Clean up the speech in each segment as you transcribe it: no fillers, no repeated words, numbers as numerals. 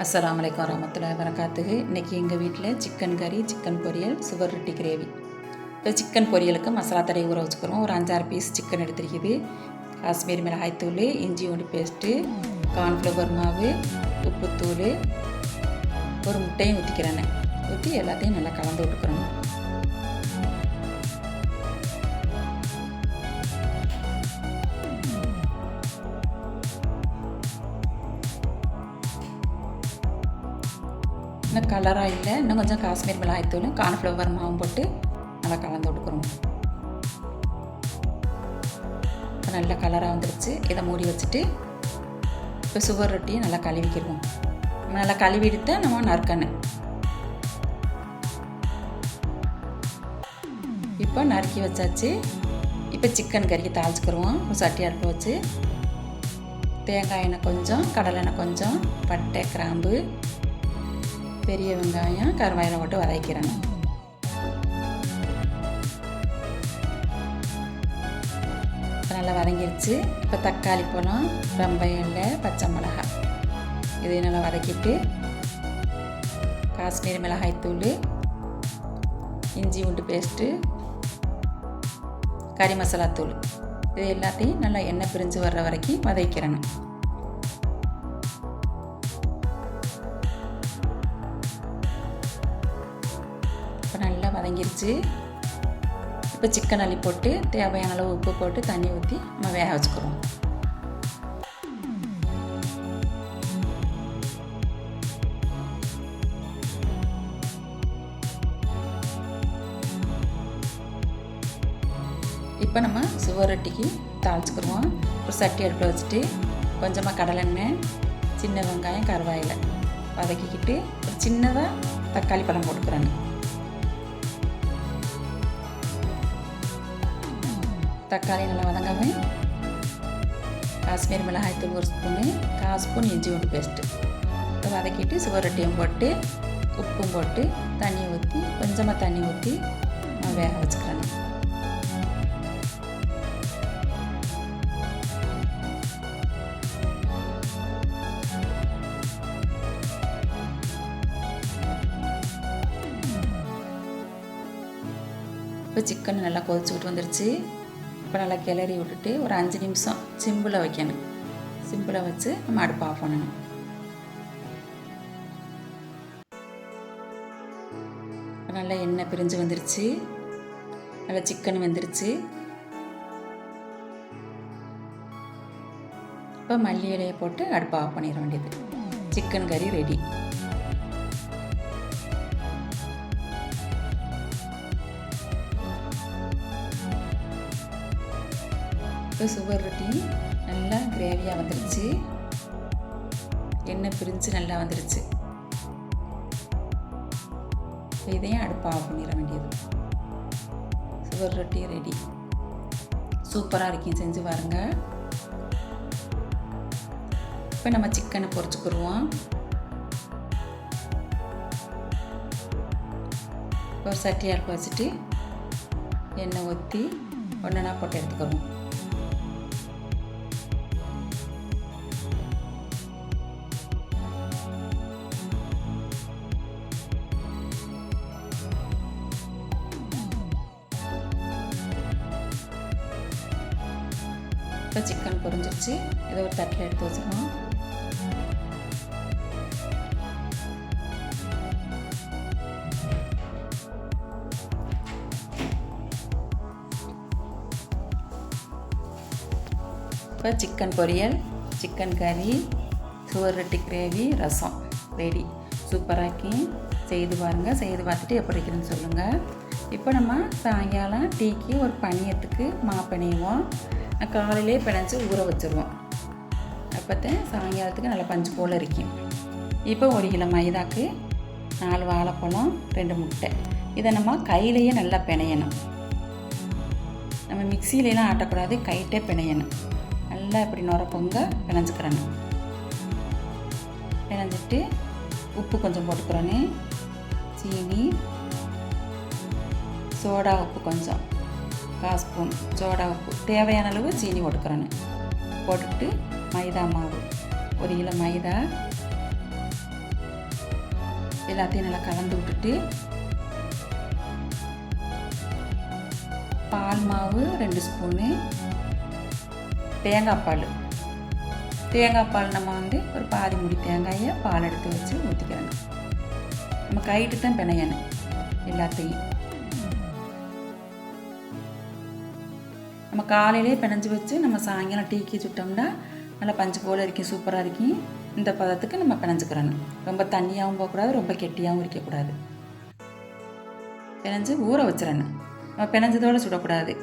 அஸ்ஸலாமு அலைக்கும் வரஹ்மத்துல்லாஹி வரகாத்துஹு. இன்றைக்கி எங்கள் வீட்டில் சிக்கன் கறி, சிக்கன் பொரியல், சுவர் ரொட்டி கிரேவி. இப்போ சிக்கன் பொரியலுக்கு மசாலா தடவி ஊற வச்சுக்கிறோம். ஒரு 5-6 பீஸ் சிக்கன் எடுத்துருக்குது. காஷ்மீரி மிளகாய்த்தூள், இஞ்சி பூண்டு பேஸ்ட்டு, கார்ன்ஃப்ளவர் மாவு, உப்புத்தூள், ஒரு முட்டையும் ஊற்றிக்கிறேன். ஊற்றி எல்லாத்தையும் நல்லா கலந்து விட்டுக்கிறோம். இன்னும் கலராக இல்லை, இன்னும் கொஞ்சம் காஷ்மீர் மிளகாய்த்தூளும் கார்ன்ஃப்ளவர் மாவும் போட்டு நல்லா கலந்து விட்டுக்கிறோம். இப்போ நல்லா கலராக வந்துடுச்சு. இதை மூடி வச்சுட்டு இப்போ சுவர் ரொட்டியை நல்லா கழுவிக்கிடுவோம். நல்லா கழுவி எடுத்தால் நம்ம நறுக்கணும். இப்போ நறுக்கி வச்சாச்சு. இப்போ சிக்கன் கறிக்கு தாளிச்சுக்கிடுவோம். ஒரு சட்டி அடுப்பு வச்சு தேங்காய் எண்ணெய் கொஞ்சம், கடலை எண்ணெய் கொஞ்சம், பட்டை, கிராம்பு, பெரிய வெங்காயம், கருவேப்பிலை போட்டு வதக்கிறேன். நல்லா வதங்கிடுச்சு. இப்போ தக்காளி பழம், வெங்காயம் இல்லை, பச்சை மிளகாய் இதையும் நல்லா வதக்கிட்டு காஷ்மீரி மிளகாய்த்தூள், இஞ்சி பூண்டு பேஸ்ட்டு, கறி மசாலா தூள் இது எல்லாத்தையும் நல்லா எண்ணெய் பிரிஞ்சு வர்ற வரைக்கும் வதக்கிறேன். இப்போ நல்லா வதங்கிருச்சு. இப்போ சிக்கன் அள்ளி போட்டு தேவையான அளவு உப்பு போட்டு தண்ணி ஊற்றி நம்ம வேக வச்சுக்கிறோம். இப்போ நம்ம சுவர் ரொட்டிக்கு தாளிச்சுக்கிடுவோம். ஒரு சட்டி அடுப்பில் வச்சுட்டு கொஞ்சமாக கடலெண்ணெய், சின்ன வெங்காயம், கருவேப்பிலை வதக்கிக்கிட்டு ஒரு சின்னதாக தக்காளி பழம் போட்டுக்கிறேன். தக்காளி நல்லா வதங்காமல் காஷ்மீர் மிளகாய்த்தூள் ஒரு ஸ்பூனு, 1/4 ஸ்பூன் இஞ்சி பூண்டு பேஸ்ட்டு வதக்கிட்டு சுவர் ரொட்டியும் போட்டு உப்பும் போட்டு தண்ணி ஊற்றி கொஞ்சமாக தண்ணி ஊற்றி நான் வேக வச்சுக்கிறேன். இப்போ சிக்கன் நல்லா கொதிச்சுக்கிட்டு வந்துருச்சு. இப்போ நல்லா கிளறி விட்டுட்டு ஒரு 5 நிமிஷம் சிம்பிளை வைக்கணும். சிம்பிளை வச்சு நம்ம அடுப்பை ஆஃப் பண்ணணும். நல்லா எண்ணெய் பிரிஞ்சு வந்துருச்சு. நல்லா சிக்கன் வெந்துருச்சு. இப்போ மல்லி இலையை போட்டு அடுப்பை ஆஃப் பண்ணிட வேண்டியது. சிக்கன் கறி ரெடி. இப்போ சுவர் ரொட்டி நல்லா கிரேவியாக வந்துருச்சு. எண்ணெய் பிரிஞ்சு நல்லா வந்துருச்சு. இதையும் அடுப்பு ஆஃப் பண்ணிட வேண்டியது. சுவர் ரொட்டி ரெடி. சூப்பராக இருக்கும், செஞ்சு பாருங்க. இப்போ நம்ம சிக்கனை பொரிச்சுக்கிடுவோம். ஒரு சட்டி அடுப்பு வச்சுட்டு எண்ணெய் ஊற்றி ஒன்றா போட்டு எடுத்துக்கிறோம். இப்போ சிக்கன் பொரிஞ்சிருச்சு. இதை ஒரு தட்டில் எடுத்து வச்சுக்கணும். இப்போ சிக்கன் பொரியல், சிக்கன் கறி, சுவர் ரொட்டி கிரேவி, ரசம் ரெடி. சூப்பராக்கி செய்து பாருங்கள். செய்து பார்த்துட்டு எப்படி இருக்குதுன்னு சொல்லுங்கள். இப்போ நம்ம சாயங்காலம் டீக்கு ஒரு பணியத்துக்கு பிணைவோம். காலையிலே பிணைஞ்சி ஊற வச்சுருவோம். அப்போத்தான் சாயங்காலத்துக்கு நல்லா பஞ்சு போல் இருக்கும். இப்போ 1 கிலோ மைதாக்கு 4 வாழைப்பழம், 2 முட்டை. இதை நம்ம கையிலேயே நல்லா பிணையணும். நம்ம மிக்சியிலலாம் ஆட்டக்கூடாது, கைட்டே பிணையணும். நல்லா இப்படி நுரப்பொங்க பிணைஞ்சிக்கிறணும். பிணைஞ்சிட்டு உப்பு கொஞ்சம் போட்டுக்கிறோன்னு, சீனி, சோடா உப்பு கொஞ்சம், 1/4 ஸ்பூன் சோடா உப்பு, தேவையான அளவு சீனி போட்டுக்கிறேன்னு போட்டுட்டு மைதா மாவு 1 கிலோ மைதா, எல்லாத்தையும் நல்லா கலந்து விட்டுட்டு பால் மாவு 2 ஸ்பூனு, தேங்காய் பால் நம்ம வந்து ஒரு பாதி முடி தேங்காயை பால் எடுத்து வச்சு ஊற்றிக்கிறணும். நம்ம கைட்டு தான் பிணையணும் எல்லாத்தையும். நம்ம காலையிலே பிணைஞ்சு வச்சு நம்ம சாயங்காலம் டீக்கு சுட்டோம்னா நல்லா பஞ்சு போல் இருக்கும், சூப்பராக இருக்கும். இந்த பதத்துக்கு நம்ம பிணைஞ்சிக்கிறணும். ரொம்ப தண்ணியாகவும் போகக்கூடாது, ரொம்ப கெட்டியாகவும் இருக்கக்கூடாது. பிணைஞ்சு ஊற வச்சிடணும். நம்ம பிணைஞ்சதோடு சுடக்கூடாது.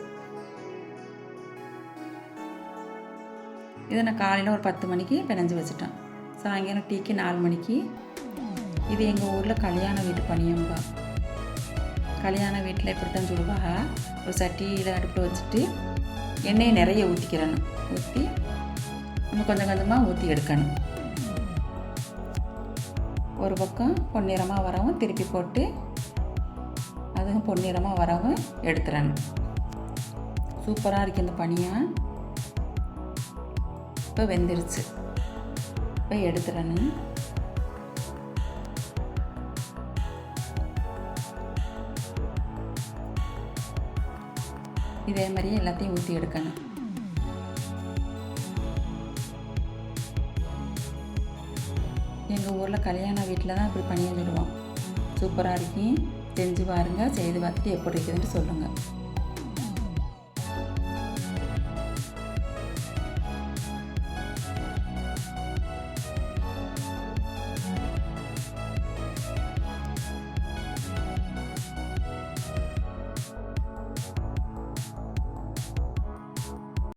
இதை நான் காலையில் ஒரு 10 மணிக்கு பிணைஞ்சு வச்சுட்டேன். சாயங்காலம் டீக்கு 4 மணிக்கு. இது எங்கள் ஊரில் கல்யாண வீட்டு பணியம்பா. கல்யாண வீட்டில் இப்படி தான் சுடுவா. ஒரு சட்டியில் அடுப்பில் வச்சுட்டு எண்ணெயை நிறைய ஊற்றிக்கிறணும். ஊற்றி நம்ம கொஞ்சம் கொஞ்சமாக ஊற்றி எடுக்கணும். ஒரு பக்கம் பொன்னிறமாக வரவும் திருப்பி போட்டு அதுவும் பொன்னிறமாக வரவும் எடுத்துடணும். சூப்பராக இருக்குது இந்த பனியா. இப்போ வெந்துருச்சு. இப்போ எடுத்துடணும். இதே மாதிரி எல்லாத்தையும் ஊற்றி எடுக்கணும். எங்கள் ஊரில் கல்யாண வீட்டில் தான் இப்படி பனியை சுடுவோம். சூப்பராக இருக்கும். செஞ்சு பாருங்கள். செய்து பார்த்துட்டு எப்படி இருக்குதுன்னு சொல்லுங்கள்.